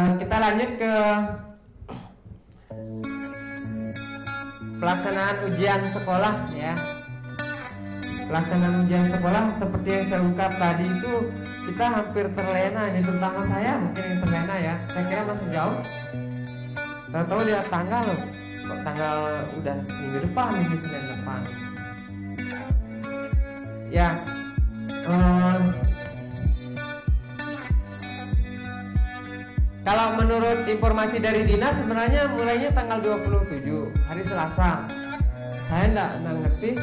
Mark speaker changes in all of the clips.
Speaker 1: Kita lanjut ke pelaksanaan ujian sekolah ya. Pelaksanaan ujian sekolah seperti yang saya ungkap tadi itu kita hampir terlena, ini terutama saya mungkin yang terlena ya. Saya kira masih jauh. Tahu-tahu dia tanggal loh, kok tanggal udah minggu depan, minggu Senin depan. Ya, kalau menurut informasi dari dinas sebenarnya mulainya tanggal 27 hari Selasa. Saya enggak ngerti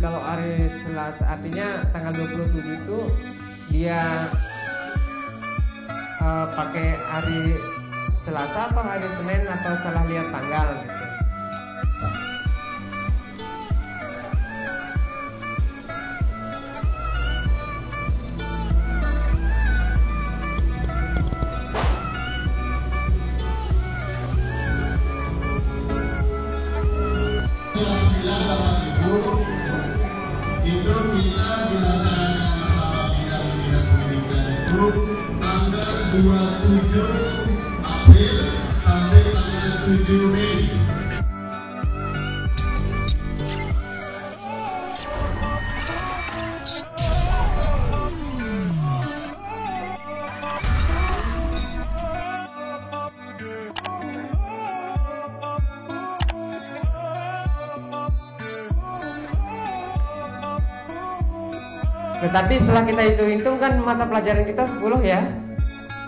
Speaker 1: kalau hari Selasa artinya tanggal 27 itu dia pakai hari Selasa atau hari Senin atau salah lihat tanggal gitu.
Speaker 2: Itu kita dilancarkan bersama bidang dinas pendidikan itu tanggal 27 April sampai tanggal 7 Mei.
Speaker 1: Tetapi setelah kita hitung-hitung kan mata pelajaran kita 10 ya.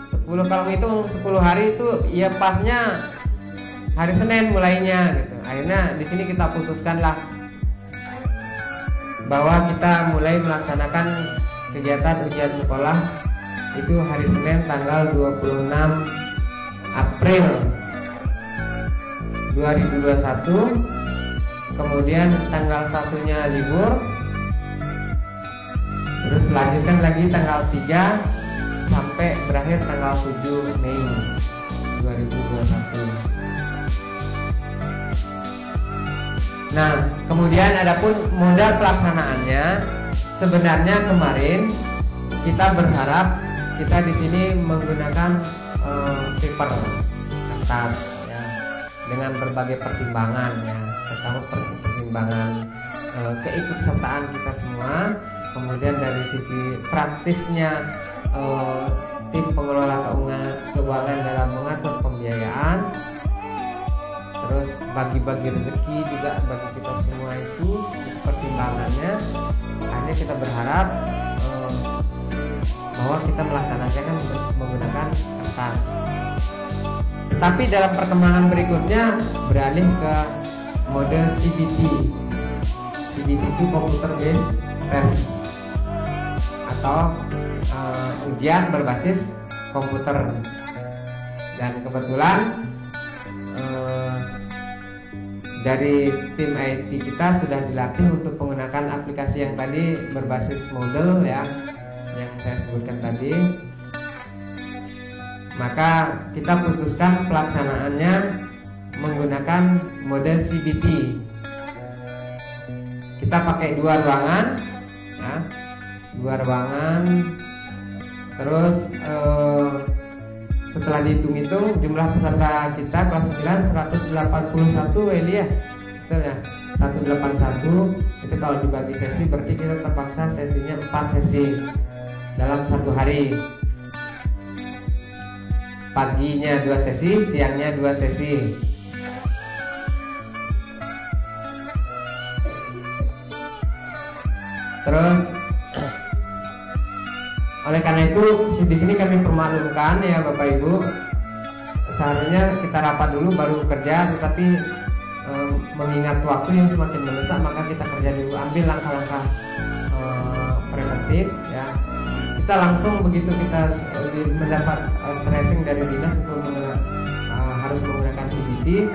Speaker 1: 10 kalau hitung 10 hari itu ya pasnya hari Senin mulainya gitu. Akhirnya di sini kita putuskanlah bahwa kita mulai melaksanakan kegiatan ujian sekolah itu hari Senin tanggal 26 April 2021. Kemudian tanggal 1-nya libur. Terus lanjutkan lagi tanggal 3 sampai berakhir tanggal 7 Mei 2021. Nah, kemudian adapun modal pelaksanaannya sebenarnya kemarin kita berharap kita di sini menggunakan paper kertas ya, dengan berbagai pertimbangan ya, pertama pertimbangan keikutsertaan kita semua. Kemudian dari sisi praktisnya tim pengelola keuangan dalam mengatur pembiayaan, terus bagi-bagi rezeki juga bagi kita semua itu pertimbangannya. Akhirnya kita berharap bahwa kita melaksanakan menggunakan kertas. Tetapi dalam perkembangan berikutnya beralih ke mode CBT. CBT itu computer based test atau ujian berbasis komputer. Dan kebetulan dari tim IT kita sudah dilatih untuk menggunakan aplikasi yang tadi berbasis model ya, yang saya sebutkan tadi. Maka kita putuskan pelaksanaannya menggunakan mode CBT. Kita pakai 2 ruangan ya, 2 ruangan. Terus setelah dihitung-hitung jumlah peserta kita kelas 9 181 Eli ya, betul ya, 181. Itu kalau dibagi sesi berarti kita terpaksa sesinya 4 sesi dalam 1 hari. Paginya 2 sesi, siangnya 2 sesi. Terus oleh karena itu di sini kami permaklumkan ya Bapak Ibu, seharusnya kita rapat dulu baru kerja, tetapi mengingat waktu yang semakin mendesak maka kita kerja dulu, ambil langkah-langkah preventif ya. Kita langsung begitu kita mendapat stressing dari dinas untuk harus menggunakan CBT,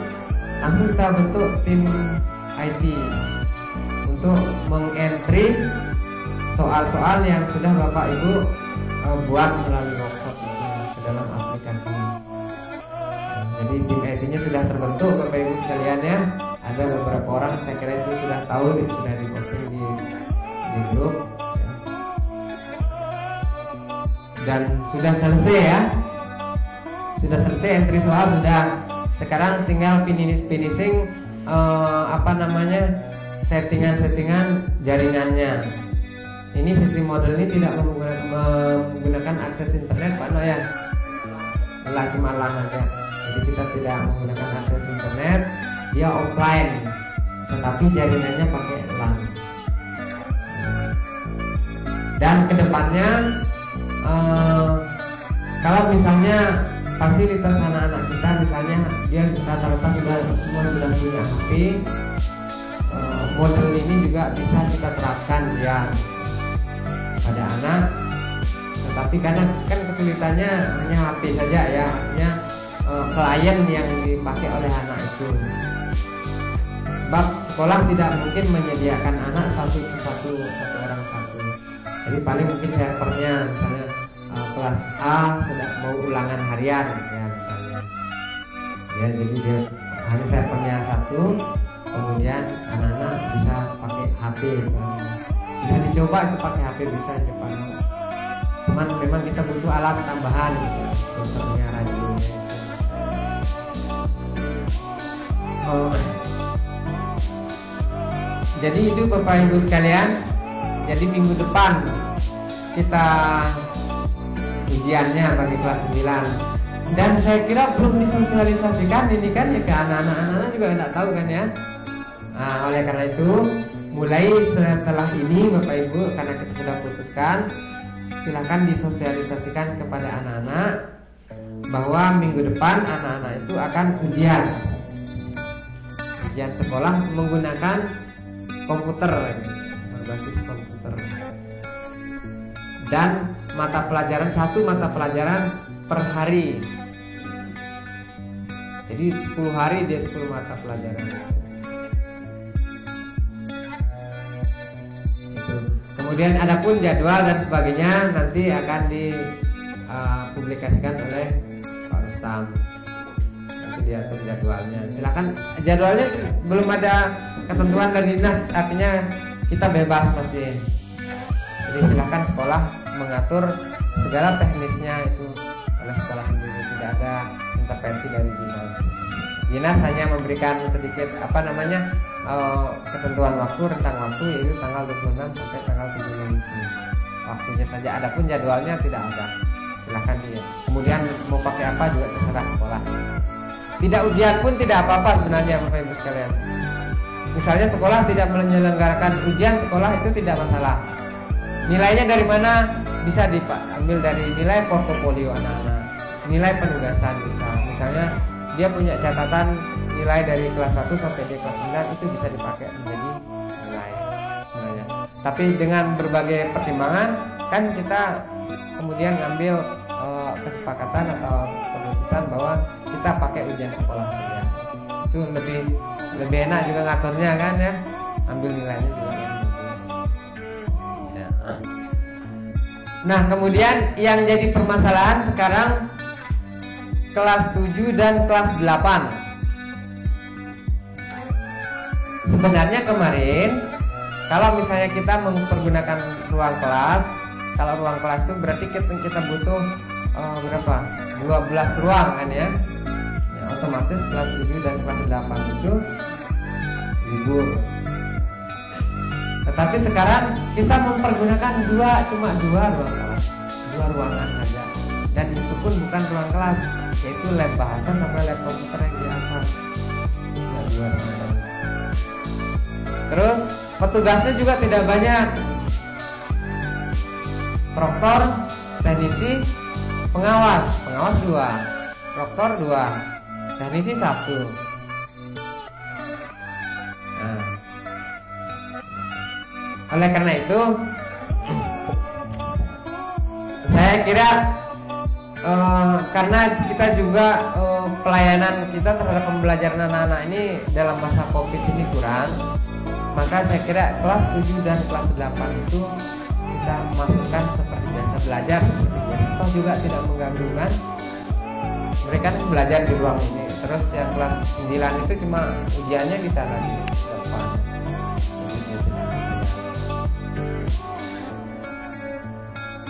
Speaker 1: langsung kita bentuk tim IT untuk mengentry soal-soal yang sudah Bapak Ibu buat melalui workshop ke dalam aplikasi. Jadi tim IT-nya sudah terbentuk Bapak Ibu sekalian ya. Ada beberapa orang, saya kira itu sudah tahu, sudah diposting di grup ya. Dan sudah selesai ya. sudah selesai, entry soal sudah. Sekarang tinggal finishing settingan jaringannya. Ini sistem model ini tidak menggunakan akses internet Pak Noyan, cuma LAN aja. Jadi kita tidak menggunakan akses internet, dia offline, tetapi jaringannya pakai LAN. Dan kedepannya kalau misalnya fasilitas anak-anak kita, misalnya dia rata-rata semua sudah punya HP, model ini juga bisa kita terapkan ya pada anak. Tetapi karena kan kesulitannya hanya HP saja ya, hanya klien yang dipakai oleh anak itu. Sebab sekolah tidak mungkin menyediakan anak satu orang satu. Jadi paling mungkin servernya misalnya kelas A sedang mau ulangan harian ya misalnya. Ya jadi dia hanya servernya satu, kemudian anak-anak bisa pakai HP misalnya. Sudah dicoba itu pakai HP bisa cepat. Cuman memang kita butuh alat tambahan gitu, contohnya radionya. Jadi itu Bapak Ibu sekalian. Jadi minggu depan kita ujiannya bagi kelas 9. Dan saya kira belum disosialisasikan ini kan ya ke anak-anak juga nggak tahu kan ya. Nah, oleh karena itu mulai setelah ini Bapak Ibu, karena kita sudah putuskan, silakan disosialisasikan kepada anak-anak bahwa minggu depan anak-anak itu akan ujian sekolah menggunakan komputer, berbasis komputer, dan satu mata pelajaran per hari. Jadi 10 hari dia 10 mata pelajaran. Itu. Kemudian adapun jadwal dan sebagainya nanti akan dipublikasikan oleh Pak Rustam. Nanti diatur jadwalnya. Silakan, jadwalnya belum ada ketentuan dari dinas, artinya kita bebas masih. Jadi silakan sekolah mengatur segala teknisnya itu oleh sekolah sendiri, tidak ada intervensi dari dinas. Dinas hanya memberikan sedikit ketentuan waktu, rentang waktu, yaitu tanggal 26 sampai tanggal 30 waktunya saja. Adapun jadwalnya tidak ada. Silakan dia. Kemudian mau pakai apa juga terserah sekolah. Tidak ujian pun tidak apa-apa sebenarnya Bapak Ibu sekalian. Misalnya sekolah tidak menyelenggarakan ujian, sekolah itu tidak masalah. Nilainya dari mana? Bisa diambil dari nilai portofolio anak-anak, nilai penugasan bisa. Misalnya dia punya catatan nilai dari kelas 1 sampai di kelas 9, itu bisa dipakai menjadi nilai sebenarnya. Tapi dengan berbagai pertimbangan kan kita kemudian ngambil kesepakatan atau keputusan bahwa kita pakai ujian sekolah saja. Itu lebih enak juga ngaturnya kan ya, ambil nilainya juga lebih bagus ya. Nah kemudian yang jadi permasalahan sekarang kelas 7 dan kelas 8. Sebenarnya kemarin kalau misalnya kita mempergunakan ruang kelas, kalau ruang kelas itu berarti kita butuh berapa? 12 ruang kan ya. Otomatis kelas 7 dan kelas 8 itu libur. Tetapi sekarang kita mempergunakan cuma dua ruang kelas, 2 ruangan saja. Dan itu pun bukan ruang kelas, yaitu lab bahasa sama lab komputer yang di atas. Cuma 2 ruangan. Terus petugasnya juga tidak banyak. Proktor, teknisi, pengawas 2, proktor 2, teknisi 1. Nah, oleh karena itu saya kira karena kita juga pelayanan kita terhadap pembelajaran anak-anak ini dalam masa COVID ini kurang, maka saya kira kelas 7 dan kelas 8 itu kita masukkan seperti biasa belajar seperti biasa. Toh juga tidak mengganggu kan? Mereka belajar di ruang ini. Terus yang kelas 9 itu cuma ujiannya di sana di depan.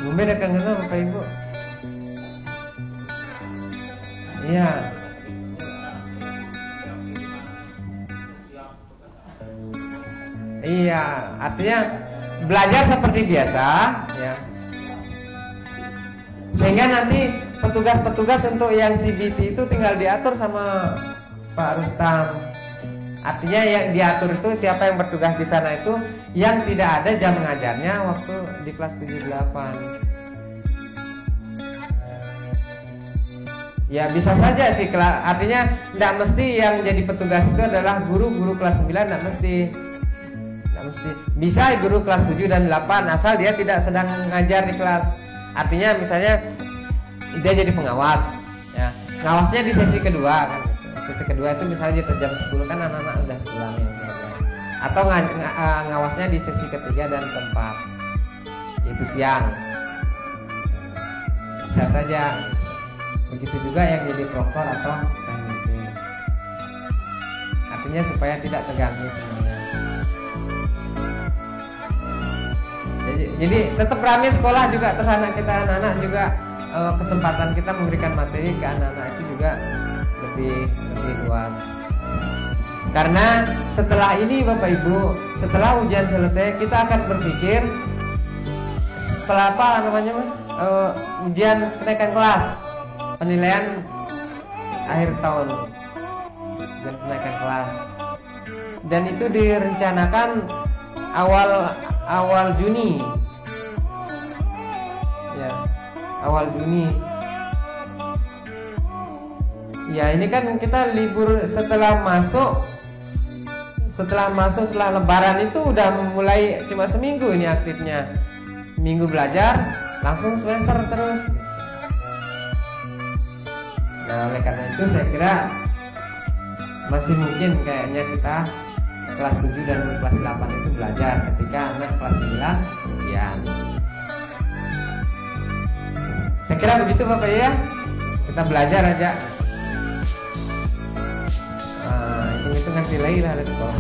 Speaker 1: Mungkin ada kangen Bapak Ibu. Iya. Iya, artinya belajar seperti biasa, ya. Sehingga nanti petugas-petugas untuk yang CBT itu tinggal diatur sama Pak Rustam. Artinya yang diatur itu siapa yang bertugas di sana itu yang tidak ada jam ngajarnya waktu di kelas 7-8. Ya bisa saja sih, artinya tidak mesti yang jadi petugas itu adalah guru kelas 9, tidak mesti. Bisa guru kelas 7 dan 8 asal dia tidak sedang ngajar di kelas. Artinya misalnya dia jadi pengawas, ya. Ngawasnya di sesi kedua kan. Sesi kedua itu misalnya jam 10 kan anak-anak udah pulang ya. Atau ngawasnya di sesi ketiga dan keempat. Itu siang. Bisa saja. Begitu juga yang jadi proktor atau teknisi. Artinya supaya tidak terganggu semuanya. Jadi tetap ramai sekolah juga, terus anak-anak juga kesempatan kita memberikan materi ke anak-anak itu juga lebih luas. Karena setelah ini Bapak Ibu, setelah ujian selesai kita akan berpikir setelah apa namanya ujian kenaikan kelas, penilaian akhir tahun, ujian kenaikan kelas, dan itu direncanakan awal Juni, ya, awal Juni. Ya ini kan kita libur setelah Lebaran itu udah mulai cuma seminggu ini aktifnya, minggu belajar langsung semester terus. Nah oleh karena itu saya kira masih mungkin kayaknya kita kelas 7 dan kelas 8 itu belajar, ketika anak kelas 9 ya. Saya kira begitu Bapak ya. Kita belajar aja. Hitung-hitungan nilai lah di sekolah.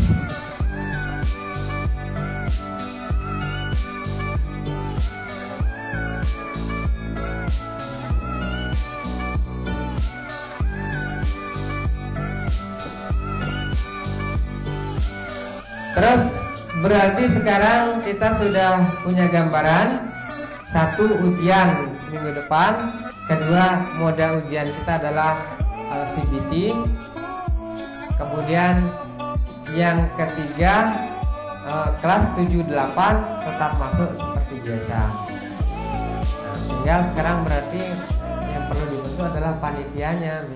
Speaker 1: Terus berarti sekarang kita sudah punya gambaran, satu ujian minggu depan, kedua moda ujian kita adalah CBT, kemudian yang ketiga kelas 7-8 tetap masuk seperti biasa. Nah, tinggal sekarang berarti yang perlu dibentuk adalah panitianya.